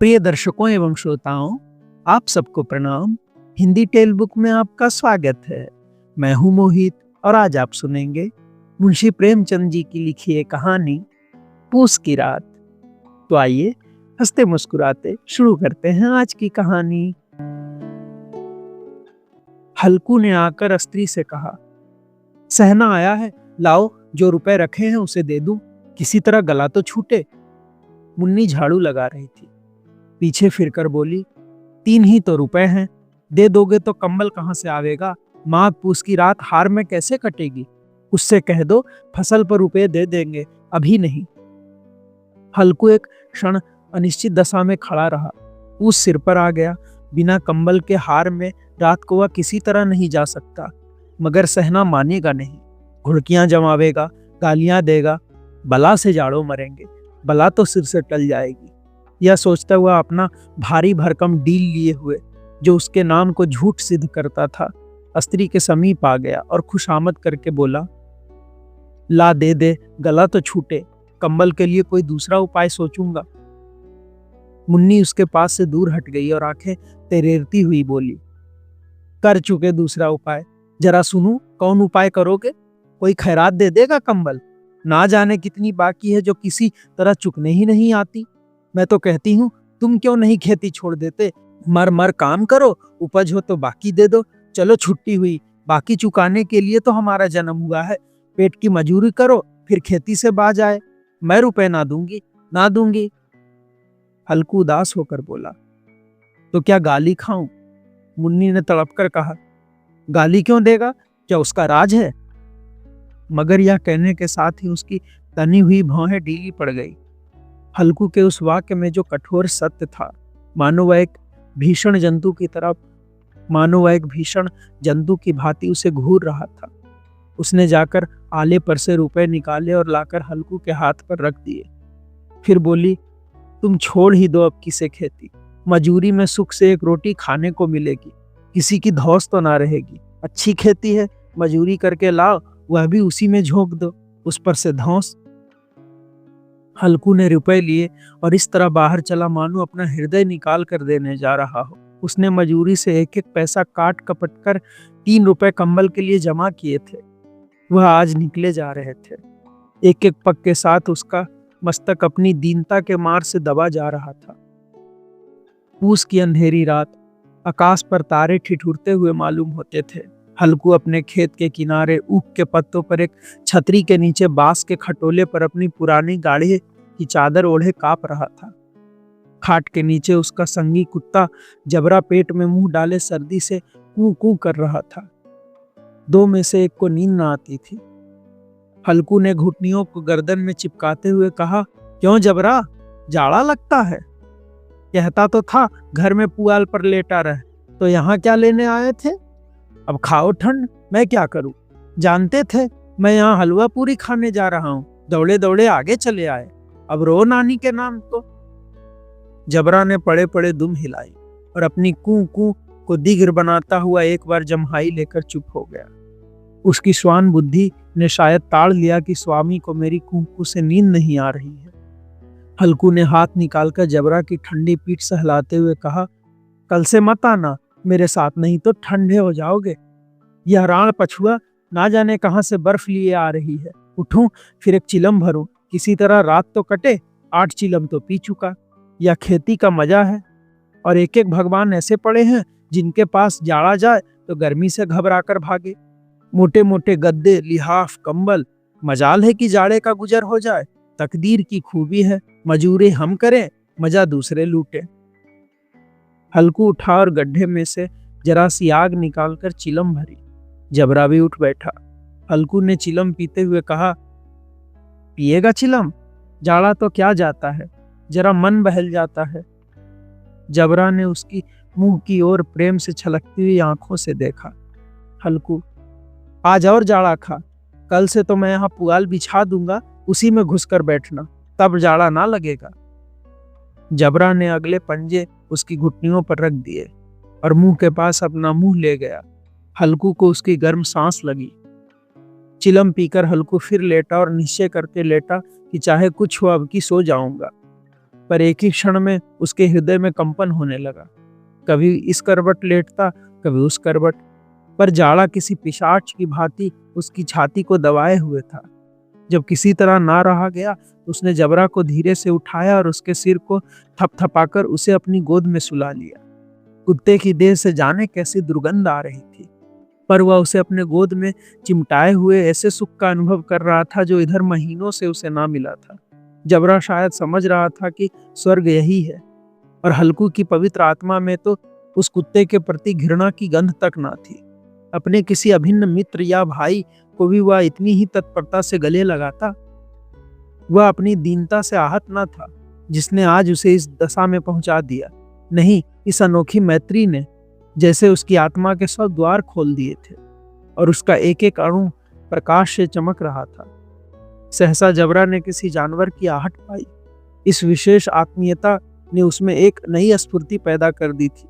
प्रिय दर्शकों एवं श्रोताओं, आप सबको प्रणाम। हिंदी टेल बुक में आपका स्वागत है। मैं हूं मोहित और आज आप सुनेंगे मुंशी प्रेमचंद जी की लिखी एक कहानी पूस की रात। तो आइए हंसते मुस्कुराते शुरू करते हैं आज की कहानी। हल्कू ने आकर स्त्री से कहा, सहना आया है, लाओ जो रुपए रखे हैं उसे दे दूं, किसी तरह गला तो छूटे। मुन्नी झाड़ू लगा रही थी, पीछे फिरकर बोली, 3 ही तो रुपए हैं, दे दोगे तो कंबल कहां से आवेगा? माघ पूस की रात हार में कैसे कटेगी? उससे कह दो फसल पर रुपए दे देंगे, अभी नहीं। हल्कू एक क्षण अनिश्चित दशा में खड़ा रहा। पूस सिर पर आ गया, बिना कंबल के हार में रात को वह किसी तरह नहीं जा सकता। मगर सहना मानेगा नहीं, घुड़कियां जमावेगा, गालियां देगा, बला से जाड़ों मरेंगे, बला तो सिर से टल जाएगी। यह सोचता हुआ अपना भारी भरकम डील लिए हुए, जो उसके नाम को झूठ सिद्ध करता था, स्त्री के समीप आ गया और खुशामद करके बोला, ला दे दे, गला तो छूटे, कंबल के लिए कोई दूसरा उपाय सोचूंगा। मुन्नी उसके पास से दूर हट गई और आंखें तरेरती हुई बोली, कर चुके दूसरा उपाय, जरा सुनूं कौन उपाय करोगे? कोई खैरात दे देगा कंबल? ना जाने कितनी बाकी है जो किसी तरह चुकने ही नहीं आती। मैं तो कहती हूँ तुम क्यों नहीं खेती छोड़ देते, मर मर काम करो, उपज हो तो बाकी दे दो। चलो छुट्टी हुई, बाकी चुकाने के लिए तो हमारा जन्म हुआ है। पेट की मजूरी करो, फिर खेती से बाज आए। मैं रुपए ना दूंगी, ना दूंगी। हल्कू उदास होकर बोला, तो क्या गाली खाऊं? मुन्नी ने तड़प कर कहा, गाली क्यों देगा, क्या उसका राज है? मगर यह कहने के साथ ही उसकी तनी हुई भौहें ढीली पड़ गई। हल्कू के उस वाक्य में जो कठोर सत्य था, मानो वह एक भीषण जंतु की भांति उसे घूर रहा था। उसने जाकर आले पर से रुपए निकाले और लाकर हल्कू के हाथ पर रख दिए। फिर बोली, तुम छोड़ ही दो अब किसे खेती, मजूरी में सुख से एक रोटी खाने को मिलेगी, किसी की धौंस तो ना रहेगी। अच्छी खेती है, मजूरी करके लाओ, वह भी उसी में झोंक दो, उस पर से धौंस। हल्कू ने रुपए लिए और इस तरह बाहर चला मानो अपना हृदय निकाल कर देने जा रहा हो। उसने मजूरी से एक एक पैसा काट कपट कर 3 रुपए कंबल के लिए जमा किए थे। वह आज निकले जा रहे थे। एक एक पग के साथ उसका मस्तक अपनी दीनता के मार से दबा जा रहा था। पूस की अंधेरी रात, आकाश पर तारे ठिठुरते हुए मालूम होते थे। हल्कू अपने खेत के किनारे ऊख के पत्तों पर एक छतरी के नीचे बांस के खटोले पर अपनी पुरानी गाड़ी की चादर ओढ़े कांप रहा था। खाट के नीचे उसका संगी कुत्ता जबरा पेट में मुंह डाले सर्दी से कू कू कर रहा था। 2 में से एक को नींद न आती थी। हल्कू ने घुटनियों को गर्दन में चिपकाते हुए कहा, क्यों जबरा, जाड़ा लगता है? कहता तो था घर में पुआल पर लेटा रहे, तो यहाँ क्या लेने आए थे? अब खाओ ठंड, मैं क्या करूं? जानते थे मैं यहाँ हलवा पूरी खाने जा रहा हूं, दौड़े दौड़े आगे चले आए, अब रो नानी के नाम को। जबरा ने पड़े पड़े दुम हिलाई और अपनी कू कू को दिग्र बनाता हुआ एक बार जम्हाई लेकर चुप हो गया। उसकी श्वान बुद्धि ने शायद ताड़ लिया कि स्वामी को मेरी कू कू से नींद नहीं आ रही है। हल्कू ने हाथ निकालकर जबरा की ठंडी पीठ सहलाते हुए कहा, कल से मत आना मेरे साथ, नहीं तो ठंडे हो जाओगे। यह राण पछुआ ना जाने कहां से बर्फ लिए आ रही है। उठूं फिर एक चिलम भरूं, किसी तरह रात तो कटे, 8 चिलम तो पी चुका। यह खेती का मजा है। और एक एक भगवान ऐसे पड़े हैं जिनके पास जाड़ा जाए तो गर्मी से घबरा कर भागे। मोटे मोटे गद्दे, लिहाफ, कंबल, मजाल है कि जाड़े का गुजर हो जाए। तकदीर की खूबी है, मजूरी हम करें, मजा दूसरे लूटे। हल्कू उठा और गड्ढे में से जरा सी आग निकालकर चिलम भरी। जबरा भी उठ बैठा। हल्कू ने चिलम पीते हुए कहा, पिएगा चिलम? जाड़ा तो क्या जाता है, जरा मन बहल जाता है। जबरा ने उसकी मुंह की ओर प्रेम से छलकती हुई आंखों से देखा। हल्कू, आज और जाड़ा खा, कल से तो मैं यहाँ पुआल बिछा दूंगा, उसी में घुसकर बैठना, तब जाड़ा ना लगेगा। जबरा ने अगले पंजे उसकी घुटनियों पर रख दिए और मुंह के पास अपना मुंह ले गया। हल्कू को उसकी गर्म सांस लगी। चिलम पीकर हल्कू फिर लेटा और निश्चय करके लेटा कि चाहे कुछ हो अब की सो जाऊंगा। पर एक ही क्षण में उसके हृदय में कंपन होने लगा। कभी इस करवट लेटता, कभी उस करवट, पर जाड़ा किसी पिशाच की भांति उसकी छाती को दबाए हुए था। जब किसी तरह ना रहा गया तो उसने जबरा को धीरे से उठाया और उसके सिर को थपथपाकर उसे अपनी गोद में सुला लिया। कुत्ते की देह से जाने कैसी दुर्गंध आ रही थी, पर वह उसे अपने गोद में चिमटाए हुए ऐसे सुख का अनुभव कर रहा था जो इधर महीनों से उसे ना मिला था। जबरा शायद समझ रहा था कि स्वर्ग यही है, और हल्कू की पवित्र आत्मा में तो उस कुत्ते के प्रति घृणा की गंध तक ना थी। अपने किसी अभिन्न मित्र या भाई को भी वह इतनी ही तत्परता से गले लगाता। वह अपनी दीनता से आहत न था जिसने आज उसे इस दशा में पहुंचा दिया। नहीं, इस अनोखी मैत्री ने जैसे उसकी आत्मा के सब द्वार खोल दिए थे और उसका एक एक अणु प्रकाश से चमक रहा था। सहसा जबरा ने किसी जानवर की आहट पाई। इस विशेष आत्मीयता ने उसमें एक नई स्फूर्ति पैदा कर दी थी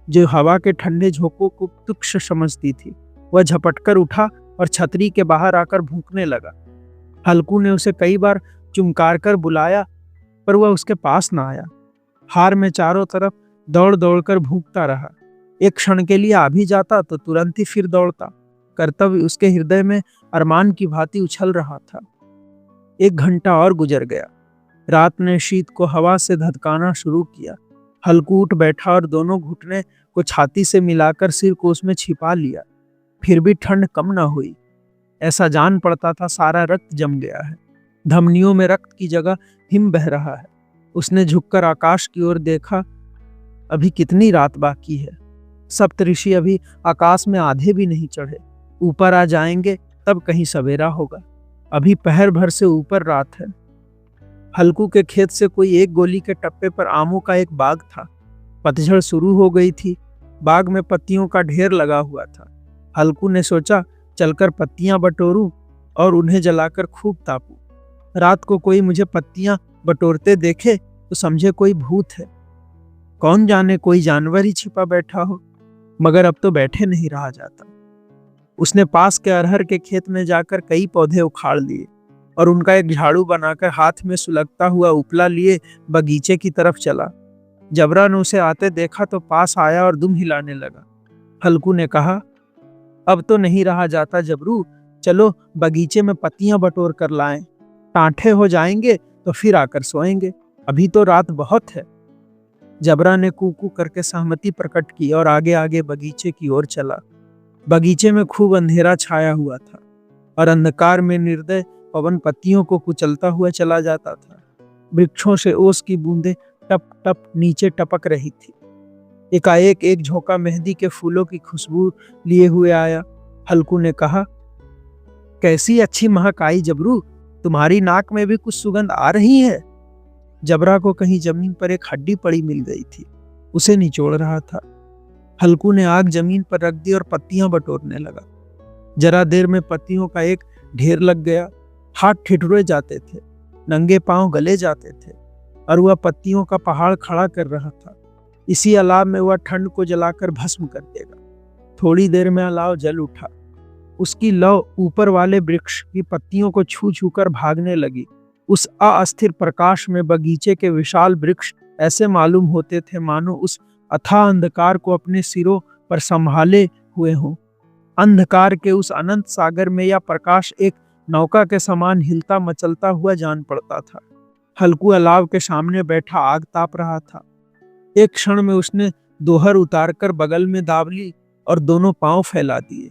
जो हवा के ठंडे झोंकों को तुच्छ समझती थी। वह झपटकर उठा और छतरी के बाहर आकर भूंकने लगा। हल्कू ने उसे कई बार चुमकार कर बुलाया, पर वह उसके पास ना आया। हार में चारों तरफ दौड़ दौड़कर भूंकता रहा। एक क्षण के लिए आ भी जाता तो तुरंत ही फिर दौड़ता। कर्तव्य उसके हृदय में अरमान की भांति उछल रहा था। 1 घंटा और गुजर गया। रात ने शीत को हवा से धधकाना शुरू किया। हल्कू उठ बैठा और दोनों घुटने को छाती से मिलाकर सिर को उसमें छिपा लिया। फिर भी ठंड कम न हुई। ऐसा जान पड़ता था सारा रक्त जम गया है। धमनियों में रक्त की जगह हिम बह रहा है। उसने झुककर आकाश की ओर देखा। अभी कितनी रात बाकी है। सप्तऋषि अभी आकाश में आधे भी नहीं चढ़े। ऊपर आ जाएंगे तब कहीं सवेरा होगा। अभी पहर भर से ऊपर रात है। हल्कू के खेत से कोई 1 गोली के टप्पे पर आमों का एक बाग था। पतझड़ शुरू हो गई थी। बाग में पत्तियों का ढेर लगा हुआ था। हल्कू ने सोचा चलकर पत्तियां बटोरूं और उन्हें जलाकर खूब तापूं। रात को कोई मुझे पत्तियां बटोरते देखे तो समझे कोई भूत है। कौन जाने कोई जानवर ही छिपा बैठा हो। मगर अब तो बैठे नहीं रहा जाता। उसने पास के अरहर के खेत में जाकर कई पौधे उखाड़ लिए और उनका एक झाड़ू बनाकर हाथ में सुलगता हुआ उपला लिए बगीचे की तरफ चला। जबरा ने उसे आते देखा तो पास आया और दुम हिलाने लगा। हल्कू ने कहा, अब तो नहीं रहा जाता जबरू, चलो बगीचे में पत्तियां बटोर कर लाएं। टांठे हो जाएंगे तो फिर आकर सोएंगे। अभी तो रात बहुत है। जबरा ने कूकू करके सहमति प्रकट की और आगे आगे बगीचे की ओर चला। बगीचे में खूब अंधेरा छाया हुआ था और अंधकार में निर्दय पवन पत्तियों को कुचलता हुआ चला जाता था। वृक्षों से ओस की बूंदें टप टप नीचे टपक रही थी। एकाएक एक झोंका मेहंदी के फूलों की खुशबू लिए हुए आया। हल्कू ने कहा, कैसी अच्छी महक आई जबरू, तुम्हारी नाक में भी कुछ सुगंध आ रही है। जबरा को कहीं जमीन पर एक हड्डी पड़ी मिल गई थी। उसे निचोड़ रहा था। हल्कू ने आग जमीन पर रख दी और पत्तियां बटोरने लगा। जरा देर में पत्तियों का एक ढेर लग गया। हाथ ठिठुरे जाते थे, नंगे पांव गले जाते थे और वह पत्तियों का पहाड़ खड़ा कर रहा था। इसी अलाव में वह ठंड को जलाकर भस्म कर देगा। थोड़ी देर में अलाव जल उठा। उसकी लौ ऊपर वाले वृक्ष की पत्तियों को छू छू कर भागने लगी। उस अस्थिर प्रकाश में बगीचे के विशाल वृक्ष ऐसे मालूम होते थे मानो उस अथाह अंधकार को अपने सिरों पर संभाले हुए हों। अंधकार के उस अनंत सागर में यह प्रकाश एक नौका के समान हिलता मचलता हुआ जान पड़ता था। हल्कू अलाव के सामने बैठा आग ताप रहा था। एक क्षण में उसने दोहर उतारकर बगल में दाब ली और दोनों पांव फैला दिए,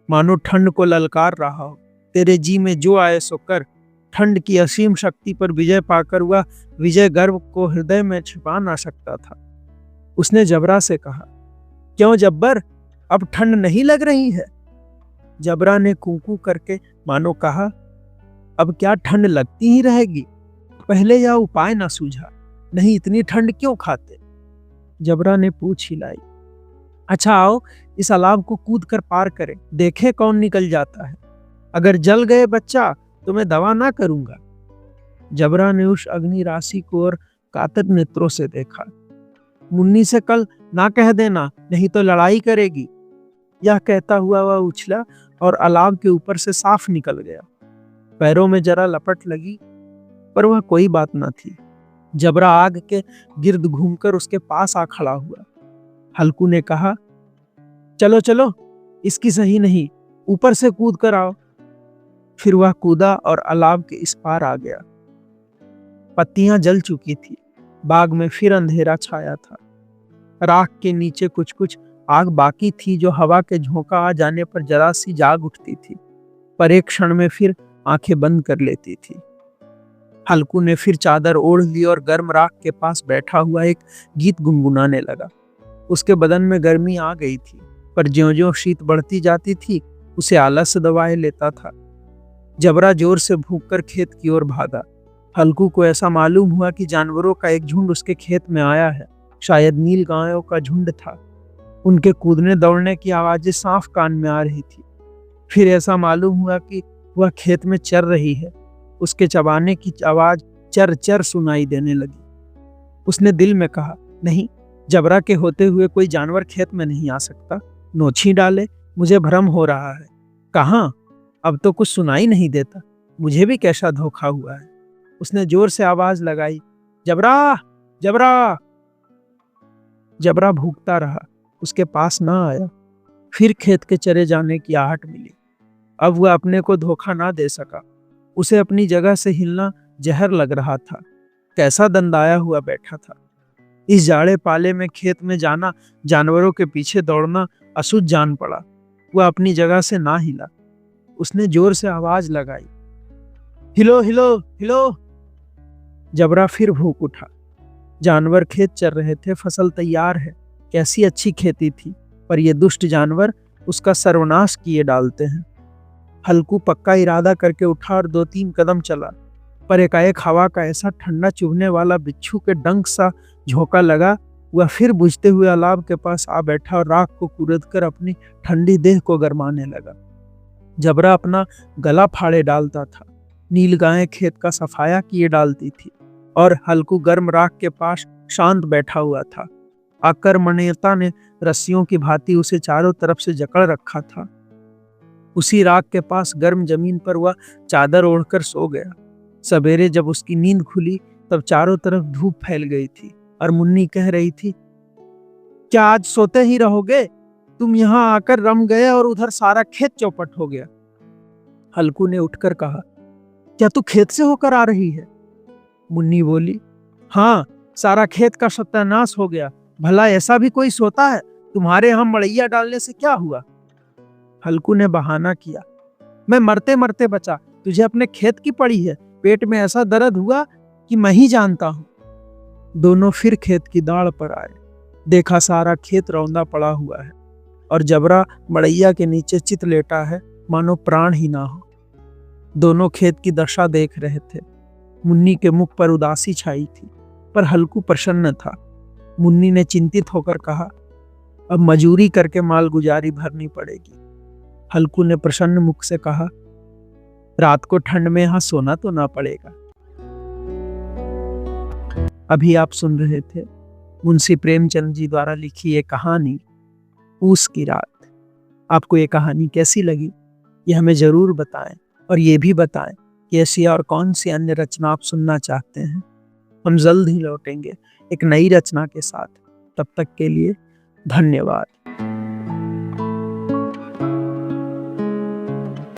मानो ठंड को ललकार रहा हो। तेरे जी में जो आए सो कर। ठंड की असीम शक्ति पर विजय पाकर वह विजय गर्व को हृदय में छिपा ना सकता था। उसने जबरा से कहा, क्यों जब्बर, अब ठंड नहीं लग रही है? जबरा ने कूकू करके मानो कहा, अब क्या ठंड लगती ही रहेगी? पहले यह उपाय ना सूझा, नहीं इतनी ठंड क्यों खाते? जबरा ने पूछ हिलाई। अच्छा आओ इस अलाव को कूद कर पार करें, देखे कौन निकल जाता है। अगर जल गए बच्चा तो मैं दवा ना करूंगा। जबरा ने उस अग्नि राशि को और कातर नेत्रों से देखा। मुन्नी से कल ना कह देना, नहीं तो लड़ाई करेगी। यह कहता हुआ वह उछला और अलाव के ऊपर से साफ निकल गया। पैरों में जरा लपट लगी, पर वह कोई बात न थी। जबरा आग के गिर्द घूमकर उसके पास आ खड़ा हुआ। हल्कू ने कहा, चलो चलो, इसकी सही नहीं, ऊपर से कूद कर आओ। फिर वह कूदा और अलाव के इस पार आ गया। पत्तियां जल चुकी थी। बाग में फिर अंधेरा छाया था। राख के नीचे कुछ कुछ आग बाकी थी जो हवा के झोंका आ जाने पर जरा सी जाग उठती थी, पर एक क्षण में फिर आंखें बंद कर लेती थी। हल्कू ने फिर चादर ओढ़ ली और गर्म राख के पास बैठा हुआ एक गीत गुनगुनाने लगा। उसके बदन में गर्मी आ गई थी, पर ज्यों-ज्यों शीत बढ़ती जाती थी उसे आलस दबाए लेता था। जबरा जोर से भूंककर खेत की ओर भागा। हल्कू को ऐसा मालूम हुआ कि जानवरों का एक झुंड उसके खेत में आया है। शायद नील गायों का झुंड था। उनके कूदने दौड़ने की आवाजें साफ कान में आ रही थी। फिर ऐसा मालूम हुआ कि वह खेत में चर रही है। उसके चबाने की आवाज चर चर सुनाई देने लगी। उसने दिल में कहा, नहीं, जबरा के होते हुए कोई जानवर खेत में नहीं आ सकता। नोछी डाले, मुझे भ्रम हो रहा है। कहाँ? अब तो कुछ सुनाई नहीं देता। मुझे भी कैसा धोखा हुआ है। उसने जोर से आवाज लगाई, जबरा, जबरा। जबरा भूखता रहा, उसके पास ना आया। फिर खेत के चरे जाने की आहट मिली। अब वह अपने को धोखा ना दे सका। उसे अपनी जगह से हिलना जहर लग रहा था। कैसा दंदाया हुआ बैठा था। इस जाड़े पाले में खेत में जाना, जानवरों के पीछे दौड़ना अशुद्ध जान पड़ा। वह अपनी जगह से ना हिला। उसने जोर से आवाज लगाई, हिलो हिलो हिलो। जबरा फिर भूख उठा। जानवर खेत चर रहे थे, फसल तैयार है, कैसी अच्छी खेती थी, पर ये दुष्ट जानवर उसका सर्वनाश किए डालते हैं। हल्कू पक्का इरादा करके उठा और 2-3 कदम चला, पर एकाएक हवा का ऐसा ठंडा चुभने वाला बिच्छू के डंक सा झोंका लगा। वह फिर बुझते हुए अलाव के पास आ बैठा और राख को कुरेद कर अपनी ठंडी देह को गरमाने लगा। जबरा अपना गला फाड़े डालता था। नील गायें खेत का सफाया किए डालती थी और हल्कू गर्म राख के पास शांत बैठा हुआ था। आकर्मण्यता ने रस्सियों की भांति उसे चारों तरफ से जकड़ रखा था। उसी राख के पास गर्म जमीन पर वह चादर ओढ़कर सो गया। सवेरे जब उसकी नींद खुली तब चारों तरफ धूप फैल गई थी और मुन्नी कह रही थी, क्या आज सोते ही रहोगे? तुम यहाँ आकर रम गए और उधर सारा खेत चौपट हो गया। हल्कू ने उठकर कहा, क्या तू खेत से होकर आ रही है? मुन्नी बोली, हाँ, सारा खेत का सत्यानाश हो गया। भला ऐसा भी कोई सोता है? तुम्हारे यहाँ मड़ैया डालने से क्या हुआ? हल्कू ने बहाना किया, मैं मरते मरते बचा, तुझे अपने खेत की पड़ी है। पेट में ऐसा दर्द हुआ कि मैं ही जानता हूं। दोनों फिर खेत की दाढ़ पर आए। देखा सारा खेत रौंदा पड़ा हुआ है और जबरा मड़ैया के नीचे चित लेटा है, मानो प्राण ही ना हो। दोनों खेत की दशा देख रहे थे। मुन्नी के मुख पर उदासी छाई थी, पर हल्कू प्रसन्न था। मुन्नी ने चिंतित होकर कहा, अब मजूरी करके माल गुजारी भरनी पड़ेगी। हल्कू ने प्रसन्न मुख से कहा, रात को ठंड में यहाँ सोना तो ना पड़ेगा। अभी आप सुन रहे थे मुंशी प्रेमचंद जी द्वारा लिखी ये कहानी पूस की रात। आपको ये कहानी कैसी लगी ये हमें जरूर बताएं और ये भी बताएं कि ऐसी और कौन सी अन्य रचना आप सुनना चाहते हैं। हम जल्द ही लौटेंगे एक नई रचना के साथ। तब तक के लिए धन्यवाद।